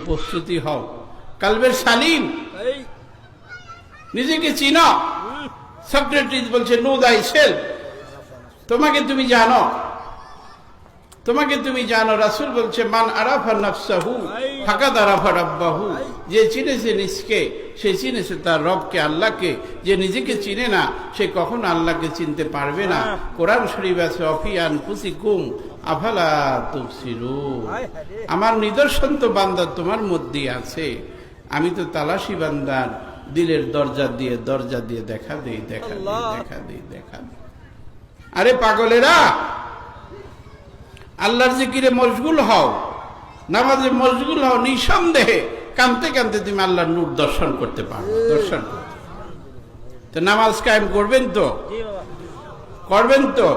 প্রস্তুতি হও। কালবের সালিম, নিজেকে চিনো। সক্রেটিস বলছে নো দাই সেলফ, তোমাকে তুমি জানো, তোমাকে তুমি জানো। রাসূল বলছে মান আরাফা নাফসাহু ফাকাদ আরাফা রাব্বাহু, যে চিনেছে নিজকে সে চিনেছে তার রবকে, আল্লাহকে। যে নিজেকে চিনে না সে কখনো আল্লাহকে চিনতে পারবে না। কোরআন শরীফ আছে অফি আনফুসিকুম আফালা তুবসিরুন, আমার নিদর্শন তো বান্দা তোমার মধ্যে আছে। আমি তো তালাশি বান্দার দিলের দরজা দিয়ে দেখা দেই, দেখা দেই, দেখা দেই, দেখা দেই। আরে পাগলেরা, আল্লাহর জিকিরে মশগুল হও, নামাজে মশগুল হও। নিঃসন্দেহে কাঁদতে কাঁদতে তুমি আল্লাহর নূর দর্শন করতে পারো, দর্শন করতে। তো নামাজ কায়েম করবেন তো, করবেন তো।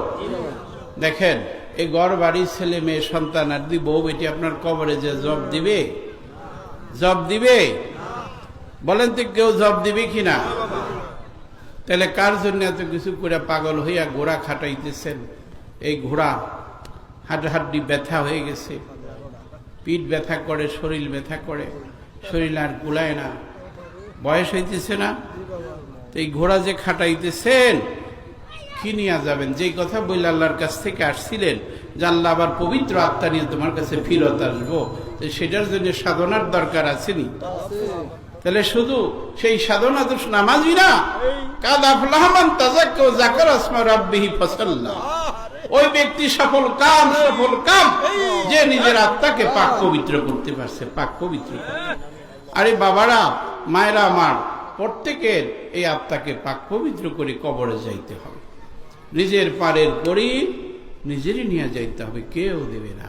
দেখেন এই ঘর বাড়ি ছেলে মেয়ে সন্তান আর বউ বেটি আপনার কবরে যে জব দিবে, জব দিবে? বলেন তো কেউ জব দিবে কিনা? তাহলে কার জন্য এত কিছু করে পাগল হইয়া ঘোড়া খাটাইতেছেন? এই ঘোড়া হাড্ডি ব্যথা হয়ে গেছে, পিঠ ব্যথা করে, শরীর ব্যথা করে, শরীর আর কুলায় না, বয়স হইতেছে না। তো এই ঘোড়া যে খাটাইতেছেন কি নিয়ে যাবেন? যেই কথা বললে আল্লাহর কাছ থেকে আসছিলেন যে আল্লাহ আবার পবিত্র আত্মা নিয়ে তোমার কাছে ফিরত আসবো, তো সেটার জন্য সাধনার দরকার আছেনি? তাহলে শুধু সেই সাধনা তো নামাজই না। কাদ আফলাহা মান তাযাক্কা ওয়া যাকারা ইসমা রাব্বিহি ফাসাল্লা, ওই ব্যক্তি সফল কাম, সফল কাম যে নিজের আত্মাকে পাক পবিত্র করতে পারছে, পাক পবিত্র। আরে বাবারা, মায়েরা আমার, প্রত্যেকের এই আত্মাকে পাক পবিত্র করে কবরে যাইতে হবে। নিজের পারের করি নিজেরই নিয়ে যাইতে হবে, কেউ দেবে না।